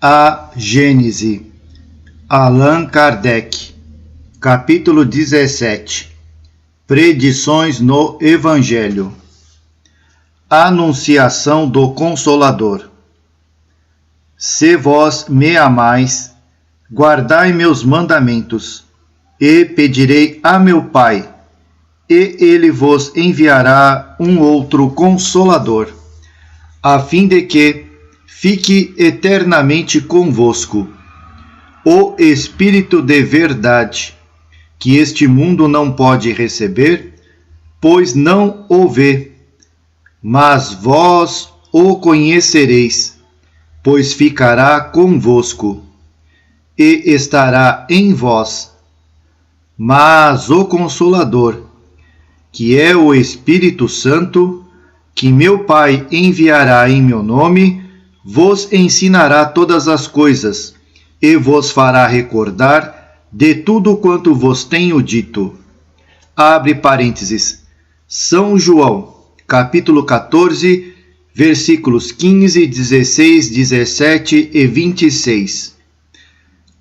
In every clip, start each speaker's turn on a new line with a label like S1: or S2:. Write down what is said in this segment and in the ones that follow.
S1: A Gênese, Allan Kardec, capítulo 17. Predições no Evangelho. Anunciação do Consolador. Se vós me amais, guardai meus mandamentos, e pedirei a meu Pai, e ele vos enviará um outro Consolador, a fim de que fique eternamente convosco, o Espírito de verdade, que este mundo não pode receber, pois não o vê, mas vós o conhecereis, pois ficará convosco, e estará em vós. Mas o Consolador, que é o Espírito Santo, que meu Pai enviará em meu nome, vos ensinará todas as coisas, e vos fará recordar de tudo quanto vos tenho dito. Abre parênteses. São João, capítulo 14, versículos 15, 16, 17 e 26.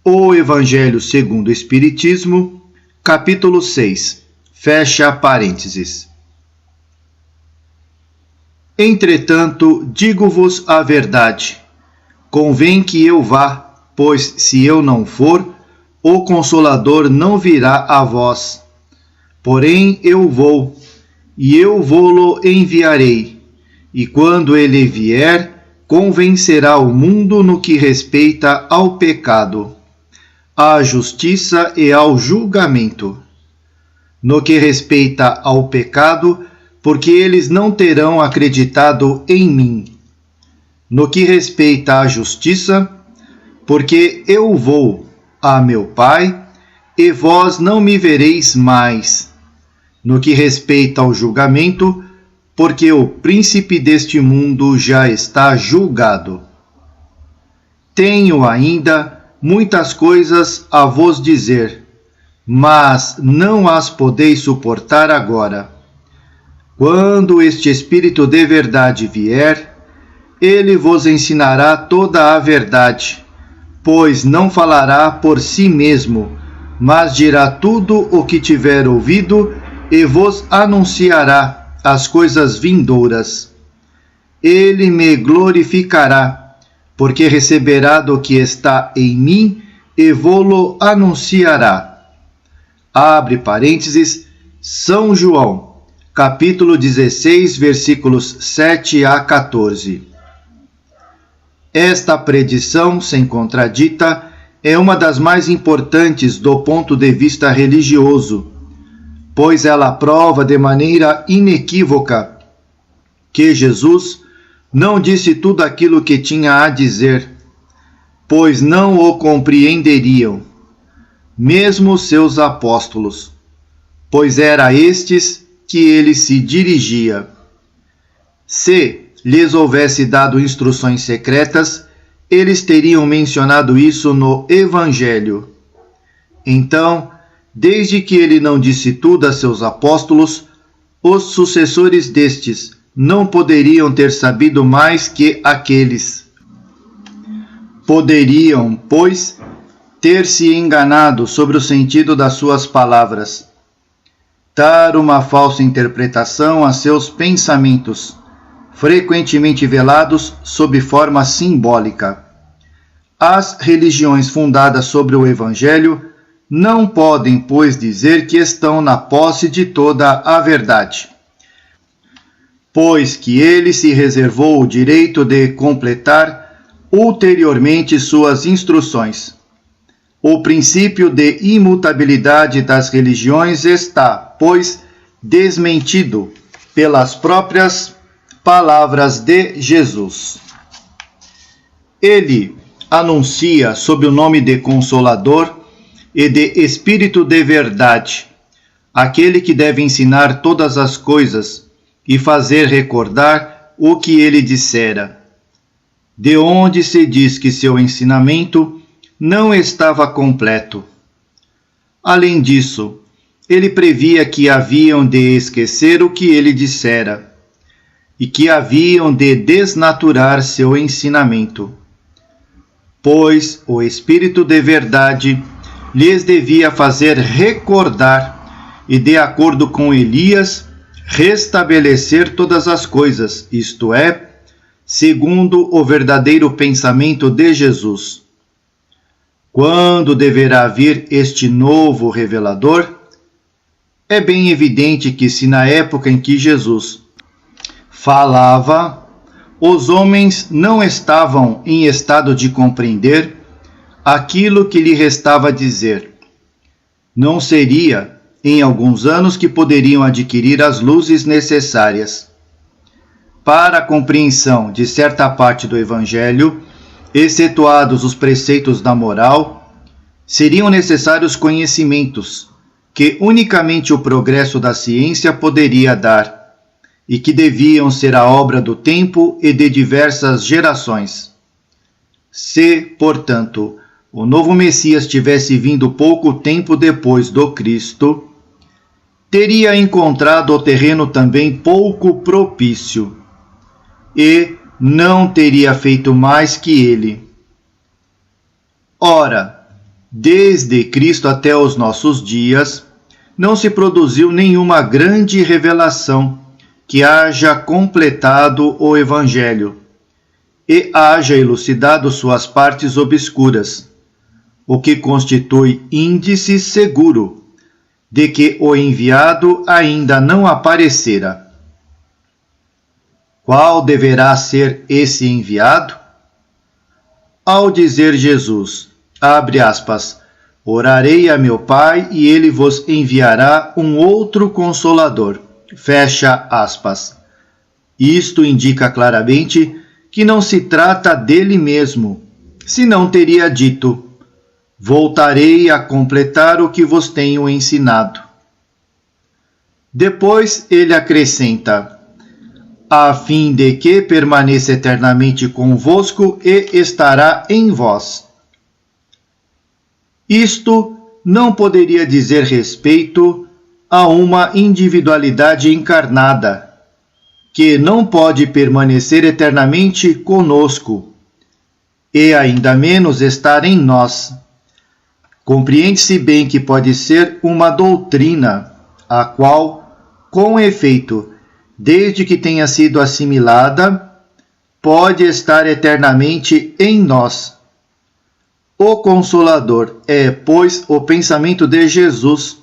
S1: O Evangelho segundo o Espiritismo, capítulo 6. Fecha parênteses. Entretanto, digo-vos a verdade. Convém que eu vá, pois se eu não for, o Consolador não virá a vós. Porém eu vou, e eu vô-lo enviarei, e quando ele vier, convencerá o mundo no que respeita ao pecado, à justiça e ao julgamento. No que respeita ao pecado, porque eles não terão acreditado em mim. No que respeita à justiça, porque eu vou a meu Pai, e vós não me vereis mais. No que respeita ao julgamento, porque o príncipe deste mundo já está julgado. Tenho ainda muitas coisas a vos dizer, mas não as podeis suportar agora. Quando este Espírito de verdade vier, ele vos ensinará toda a verdade, pois não falará por si mesmo, mas dirá tudo o que tiver ouvido e vos anunciará as coisas vindouras. Ele me glorificará, porque receberá do que está em mim e vô-lo anunciará. Abre parênteses, São João, capítulo 16, versículos 7 a 14. Esta predição, sem contradita, é uma das mais importantes do ponto de vista religioso, pois ela prova de maneira inequívoca que Jesus não disse tudo aquilo que tinha a dizer, pois não o compreenderiam, mesmo seus apóstolos, pois era a estes que ele se dirigia. Se lhes houvesse dado instruções secretas, eles teriam mencionado isso no Evangelho. Então, desde que ele não disse tudo a seus apóstolos, os sucessores destes não poderiam ter sabido mais que aqueles. Poderiam, pois, ter se enganado sobre o sentido das suas palavras, dar uma falsa interpretação a seus pensamentos, frequentemente velados sob forma simbólica. As religiões fundadas sobre o Evangelho não podem, pois, dizer que estão na posse de toda a verdade, pois que ele se reservou o direito de completar ulteriormente suas instruções. O princípio de imutabilidade das religiões está, pois, desmentido pelas próprias palavras de Jesus. Ele anuncia sob o nome de Consolador e de Espírito de verdade, aquele que deve ensinar todas as coisas e fazer recordar o que ele dissera, de onde se diz que seu ensinamento não estava completo. Além disso, ele previa que haviam de esquecer o que ele dissera, e que haviam de desnaturar seu ensinamento. pois o Espírito de verdade lhes devia fazer recordar e, de acordo com Elias, restabelecer todas as coisas, isto é, segundo o verdadeiro pensamento de Jesus. Quando deverá vir este novo revelador? É bem evidente que, se na época em que Jesus falava, os homens não estavam em estado de compreender aquilo que lhe restava dizer, não seria em alguns anos que poderiam adquirir as luzes necessárias para a compreensão de certa parte do Evangelho, excetuados os preceitos da moral. Seriam necessários conhecimentos que unicamente o progresso da ciência poderia dar, e que deviam ser a obra do tempo e de diversas gerações. Se, portanto, o novo Messias tivesse vindo pouco tempo depois do Cristo, teria encontrado o terreno também pouco propício, e não teria feito mais que ele. Ora, desde Cristo até os nossos dias, não se produziu nenhuma grande revelação que haja completado o Evangelho e haja elucidado suas partes obscuras, o que constitui índice seguro de que o enviado ainda não aparecera. Qual deverá ser esse enviado? Ao dizer Jesus, abre aspas, orarei a meu Pai e ele vos enviará um outro Consolador, fecha aspas. Isto indica claramente que não se trata dele mesmo, senão teria dito, voltarei a completar o que vos tenho ensinado. Depois ele acrescenta, a fim de que permaneça eternamente convosco e estará em vós. Isto não poderia dizer respeito a uma individualidade encarnada, que não pode permanecer eternamente conosco, e ainda menos estar em nós. Compreende-se bem que pode ser uma doutrina, a qual, com efeito, desde que tenha sido assimilada, pode estar eternamente em nós. O Consolador é, pois, o pensamento de Jesus,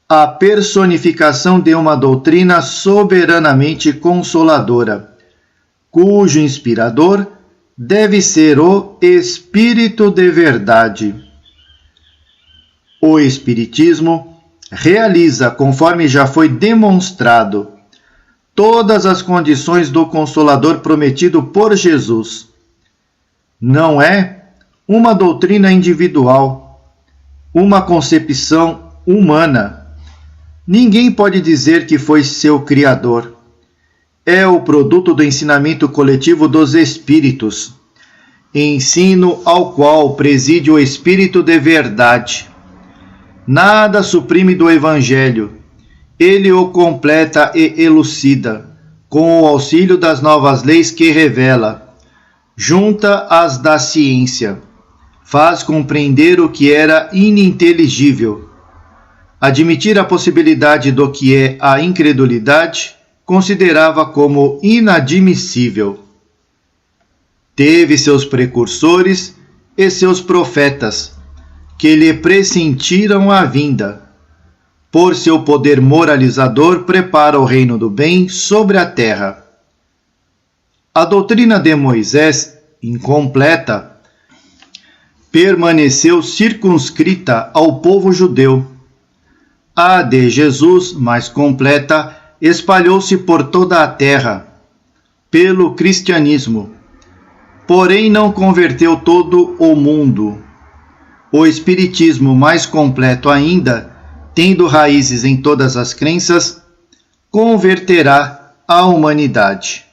S1: a personificação de uma doutrina soberanamente consoladora, cujo inspirador deve ser o Espírito de verdade. O Espiritismo realiza, conforme já foi demonstrado, todas as condições do Consolador prometido por Jesus. Não é uma doutrina individual, uma concepção humana. Ninguém pode dizer que foi seu criador. É o produto do ensinamento coletivo dos Espíritos, ensino ao qual preside o Espírito de verdade. Nada suprime do Evangelho. Ele o completa e elucida, com o auxílio das novas leis que revela. Junta as da ciência. Faz compreender o que era ininteligível. Admitir a possibilidade do que é a incredulidade, considerava como inadmissível. Teve seus precursores e seus profetas, que lhe pressentiram a vinda. Por seu poder moralizador, prepara o reino do bem sobre a terra. A doutrina de Moisés, incompleta, permaneceu circunscrita ao povo judeu. A de Jesus, mais completa, espalhou-se por toda a terra, pelo cristianismo. Porém, não converteu todo o mundo. O Espiritismo, mais completo ainda, tendo raízes em todas as crenças, converterá a humanidade.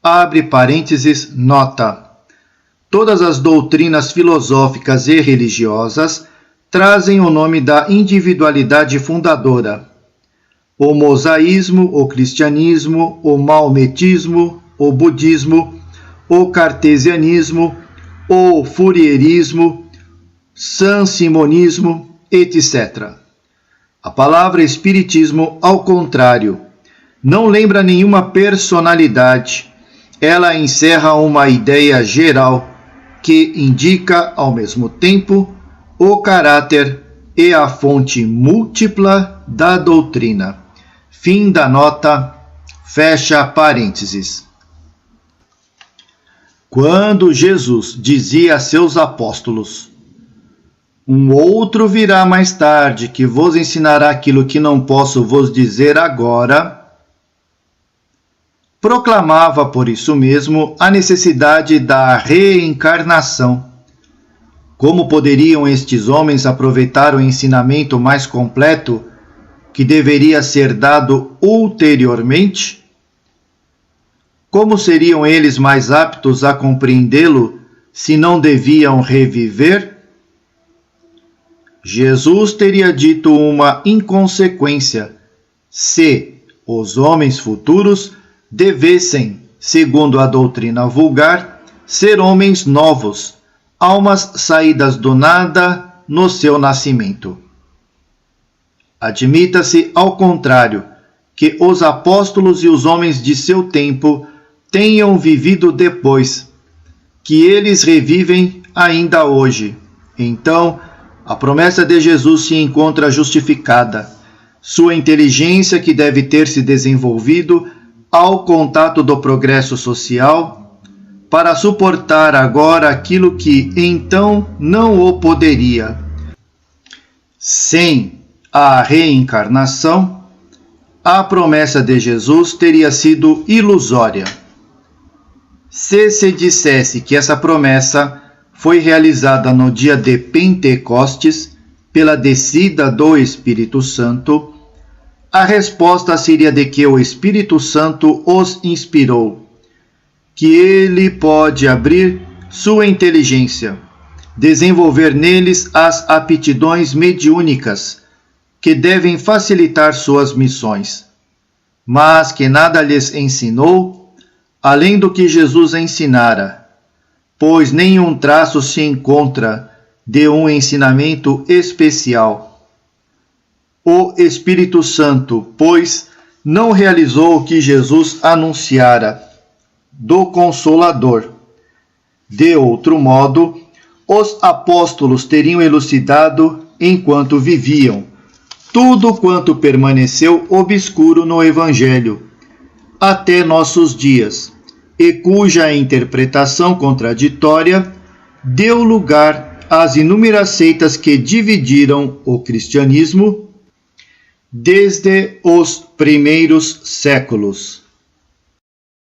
S1: Abre parênteses, nota. Todas as doutrinas filosóficas e religiosas trazem o nome da individualidade fundadora. O mosaísmo, o cristianismo, o maometismo, o budismo, o cartesianismo, o furierismo, sansimonismo, etc. A palavra espiritismo, ao contrário, não lembra nenhuma personalidade. Ela encerra uma ideia geral que indica, ao mesmo tempo, o caráter e a fonte múltipla da doutrina. Fim da nota, fecha parênteses. Quando Jesus dizia a seus apóstolos: "Um outro virá mais tarde, que vos ensinará aquilo que não posso vos dizer agora", proclamava por isso mesmo a necessidade da reencarnação. Como poderiam estes homens aproveitar o ensinamento mais completo que deveria ser dado ulteriormente? Como seriam eles mais aptos a compreendê-lo se não deviam reviver? Jesus teria dito uma inconsequência se os homens futuros devessem, segundo a doutrina vulgar, ser homens novos, almas saídas do nada no seu nascimento. Admita-se, ao contrário, que os apóstolos e os homens de seu tempo tenham vivido depois, que eles revivem ainda hoje. Então, a promessa de Jesus se encontra justificada. Sua inteligência, que deve ter se desenvolvido ao contato do progresso social, para suportar agora aquilo que então não o poderia. Sem a reencarnação, a promessa de Jesus teria sido ilusória. Se se dissesse que essa promessa foi realizada no dia de Pentecostes, pela descida do Espírito Santo, a resposta seria de que o Espírito Santo os inspirou, que ele pode abrir sua inteligência, desenvolver neles as aptidões mediúnicas, que devem facilitar suas missões, mas que nada lhes ensinou, além do que Jesus ensinara, pois nenhum traço se encontra de um ensinamento especial. O Espírito Santo, pois, não realizou o que Jesus anunciara do Consolador. De outro modo, os apóstolos teriam elucidado, enquanto viviam, tudo quanto permaneceu obscuro no Evangelho, até nossos dias, e cuja interpretação contraditória deu lugar às inúmeras seitas que dividiram o cristianismo desde os primeiros séculos.